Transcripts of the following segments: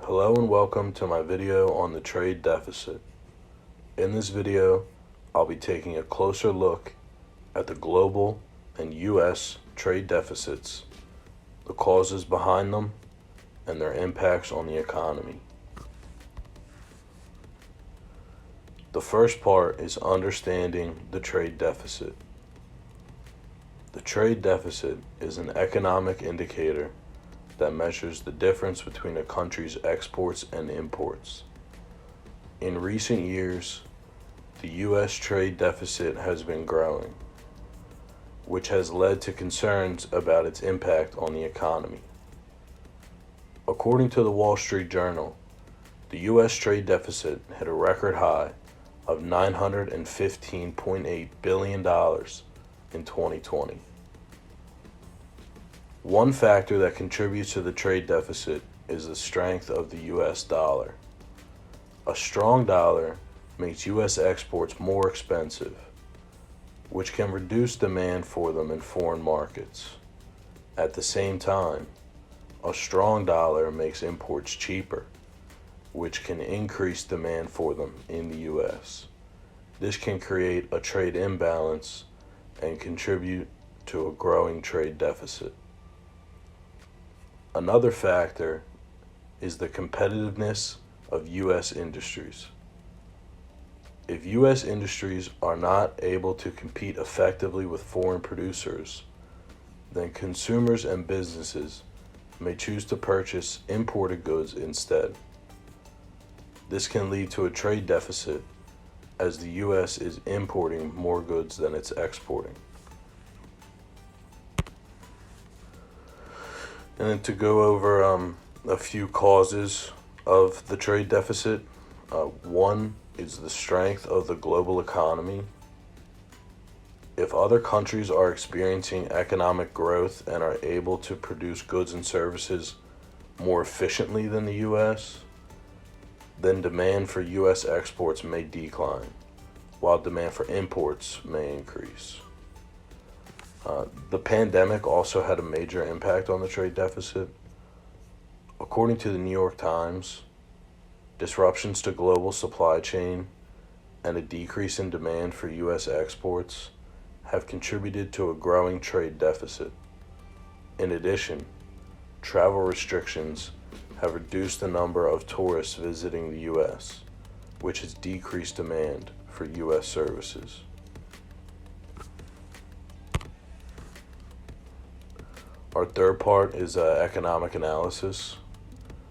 Hello and welcome to my video on the trade deficit. In this video, I'll be taking a closer look at the global and U.S. trade deficits, the causes behind them, and their impacts on the economy. The first part is understanding the trade deficit. The trade deficit is an economic indicator that measures the difference between a country's exports and imports. In recent years, the U.S. trade deficit has been growing, which has led to concerns about its impact on the economy. According to the Wall Street Journal, the U.S. trade deficit hit a record high of $915.8 billion in 2020. One factor that contributes to the trade deficit is the strength of the U.S. dollar. A strong dollar makes U.S. exports more expensive, which can reduce demand for them in foreign markets. At the same time, a strong dollar makes imports cheaper, which can increase demand for them in the U.S. This can create a trade imbalance and contribute to a growing trade deficit. Another factor is the competitiveness of U.S. industries. If U.S. industries are not able to compete effectively with foreign producers, then consumers and businesses may choose to purchase imported goods instead. This can lead to a trade deficit as the U.S. is importing more goods than it's exporting. And then to go over a few causes of the trade deficit. One is the strength of the global economy. If other countries are experiencing economic growth and are able to produce goods and services more efficiently than the U.S., then demand for U.S. exports may decline, while demand for imports may increase. The pandemic also had a major impact on the trade deficit. According to the New York Times, disruptions to global supply chain and a decrease in demand for U.S. exports have contributed to a growing trade deficit. In addition, travel restrictions have reduced the number of tourists visiting the U.S., which has decreased demand for U.S. services. Our third part is economic analysis.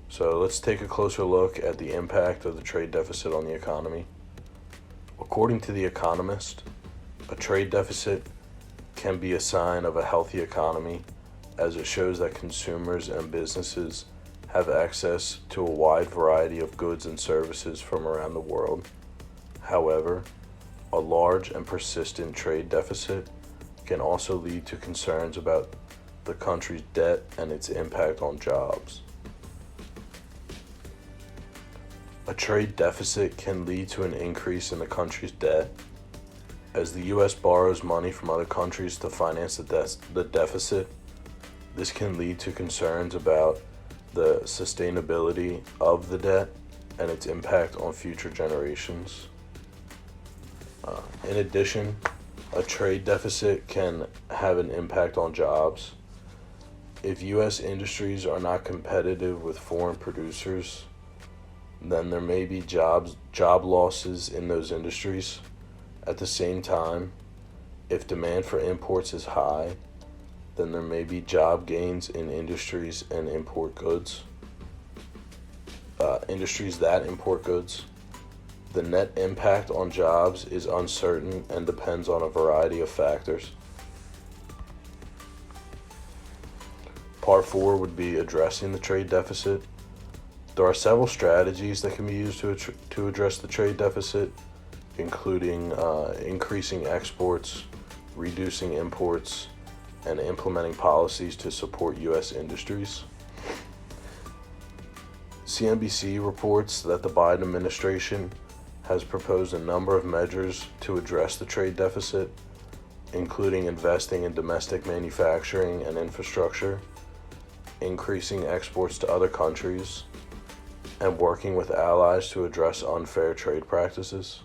So let's take a closer look at the impact of the trade deficit on the economy. According to The Economist, a trade deficit can be a sign of a healthy economy, as it shows that consumers and businesses have access to a wide variety of goods and services from around the world. However, a large and persistent trade deficit can also lead to concerns about the country's debt and its impact on jobs. A trade deficit can lead to an increase in the country's debt. As the U.S. borrows money from other countries to finance the deficit, this can lead to concerns about the sustainability of the debt and its impact on future generations. In addition, a trade deficit can have an impact on jobs. If U.S. industries are not competitive with foreign producers, then there may be job losses in those industries. At the same time, if demand for imports is high, then there may be job gains in industries that import goods. The net impact on jobs is uncertain and depends on a variety of factors. Part 4 would be addressing the trade deficit. There are several strategies that can be used to address the trade deficit, including increasing exports, reducing imports, and implementing policies to support U.S. industries. CNBC reports that the Biden administration has proposed a number of measures to address the trade deficit, including investing in domestic manufacturing and infrastructure, increasing exports to other countries, and working with allies to address unfair trade practices.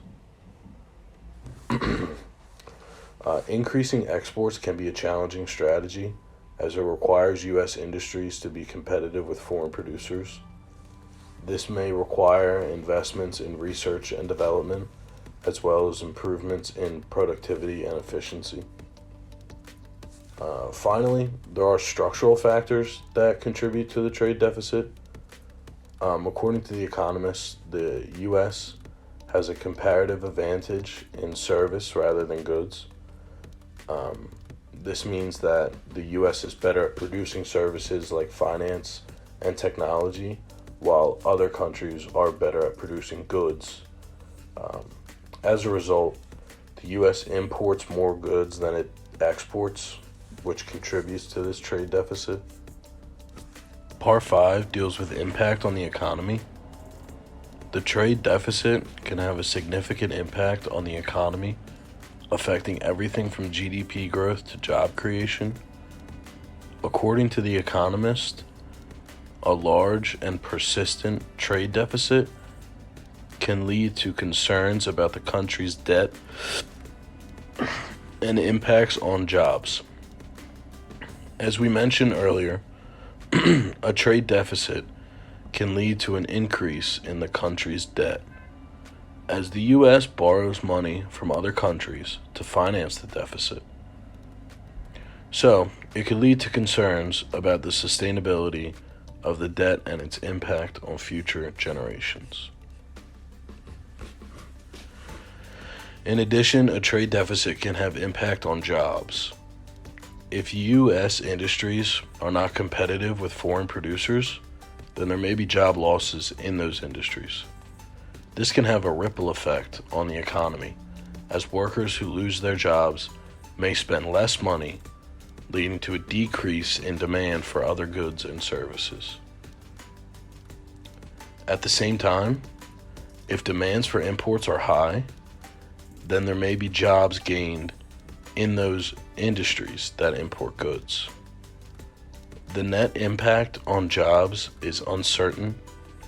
Increasing exports can be a challenging strategy as it requires U.S. industries to be competitive with foreign producers. This may require investments in research and development, as well as improvements in productivity and efficiency. Finally, there are structural factors that contribute to the trade deficit. According to The Economist, the U.S. has a comparative advantage in service rather than goods. This means that the U.S. is better at producing services like finance and technology, while other countries are better at producing goods. As a result, the U.S. imports more goods than it exports, which contributes to this trade deficit. Part 5 deals with impact on the economy. The trade deficit can have a significant impact on the economy, affecting everything from GDP growth to job creation. According to The Economist, a large and persistent trade deficit can lead to concerns about the country's debt and impacts on jobs. As we mentioned earlier, a trade deficit can lead to an increase in the country's debt, as the U.S. borrows money from other countries to finance the deficit. So, it could lead to concerns about the sustainability of the debt and its impact on future generations. In addition, a trade deficit can have impact on jobs. If U.S. industries are not competitive with foreign producers, then there may be job losses in those industries. This can have a ripple effect on the economy, as workers who lose their jobs may spend less money, leading to a decrease in demand for other goods and services. At the same time, if demands for imports are high, then there may be jobs gained in those industries that import goods. The net impact on jobs is uncertain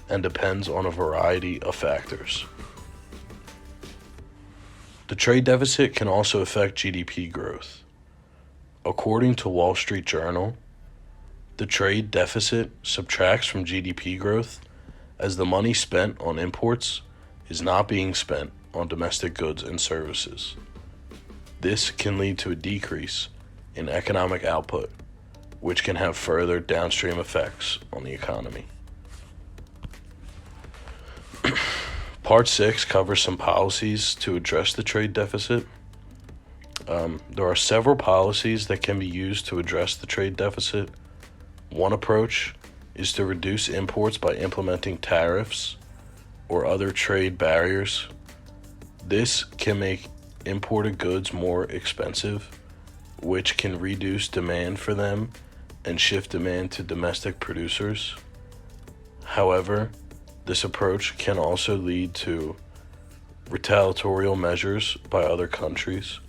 and depends on a variety of factors. The trade deficit can also affect GDP growth. According to Wall Street Journal, the trade deficit subtracts from GDP growth as the money spent on imports is not being spent on domestic goods and services. This can lead to a decrease in economic output, which can have further downstream effects on the economy. Part 6 covers some policies to address the trade deficit. There are several policies that can be used to address the trade deficit. One approach is to reduce imports by implementing tariffs or other trade barriers. This can make imported goods more expensive, which can reduce demand for them and shift demand to domestic producers. However, this approach can also lead to retaliatory measures by other countries,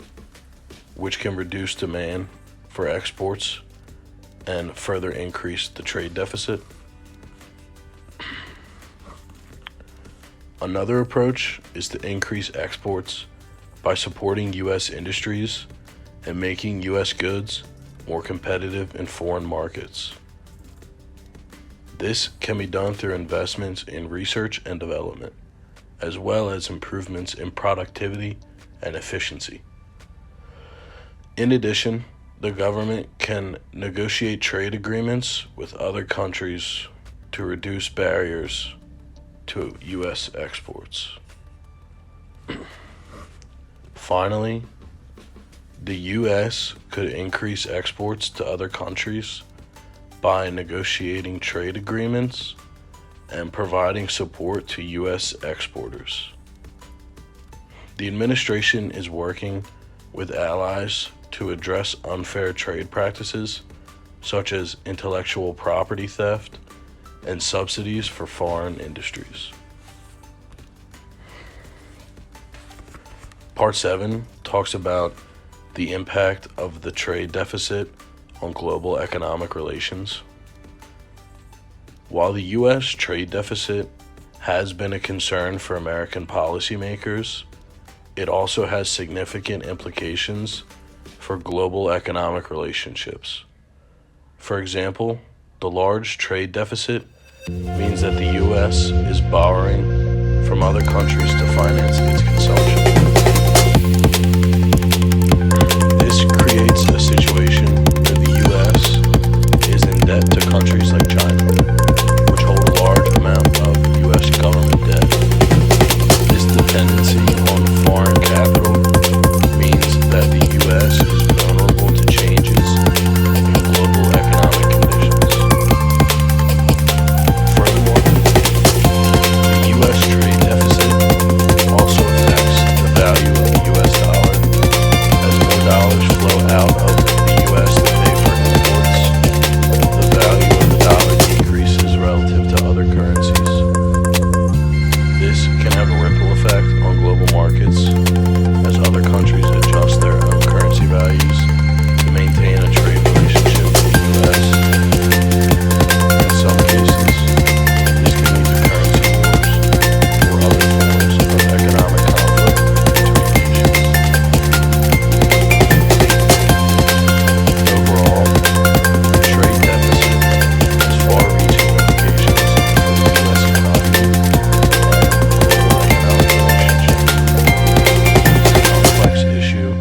which can reduce demand for exports and further increase the trade deficit. Another approach is to increase exports by supporting U.S. industries and making U.S. goods more competitive in foreign markets. This can be done through investments in research and development, as well as improvements in productivity and efficiency. In addition, the government can negotiate trade agreements with other countries to reduce barriers to U.S. exports. Finally, the U.S. could increase exports to other countries by negotiating trade agreements and providing support to U.S. exporters. The administration is working with allies to address unfair trade practices, such as intellectual property theft and subsidies for foreign industries. Part 7 talks about the impact of the trade deficit on global economic relations. While the U.S. trade deficit has been a concern for American policymakers, it also has significant implications for global economic relationships. For example, the large trade deficit means that the U.S. is borrowing from other countries to finance its consumption. This creates a situation where the U.S. is in debt to countries like China, which hold a large amount of U.S. government debt. This dependency on foreign capital means that the U.S. is vulnerable to changes in global economic conditions. Furthermore, the U.S. trade deficit also affects the value of the U.S. dollar as more dollars flow out of the U.S. to pay for imports. The value of the dollar decreases relative to other currencies. This can have a ripple effect on global markets as other countries adjust their own currency values to maintain a trade relationship with the U.S. In some cases, this can lead to currency wars or other forms of economic conflict between nations. Overall, the trade deficit has far-reaching implications for the U.S. economy and global economic relationships. It's a complex issue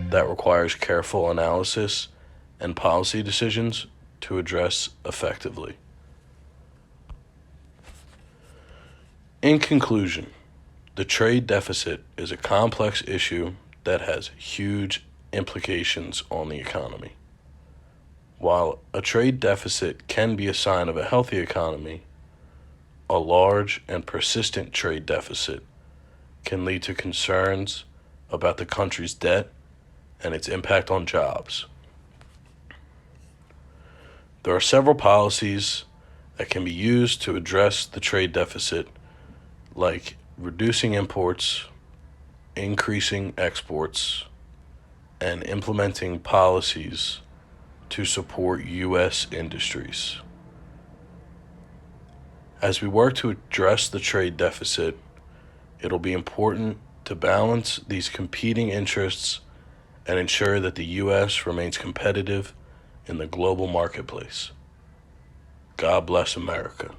that requires careful analysis and policy decisions to address effectively. In conclusion, the trade deficit is a complex issue that has huge implications on the economy. While a trade deficit can be a sign of a healthy economy, a large and persistent trade deficit can lead to concerns about the country's debt and its impact on jobs. There are several policies that can be used to address the trade deficit, like reducing imports, increasing exports, and implementing policies to support U.S. industries. As we work to address the trade deficit, it'll be important to balance these competing interests and ensure that the U.S. remains competitive in the global marketplace. God bless America.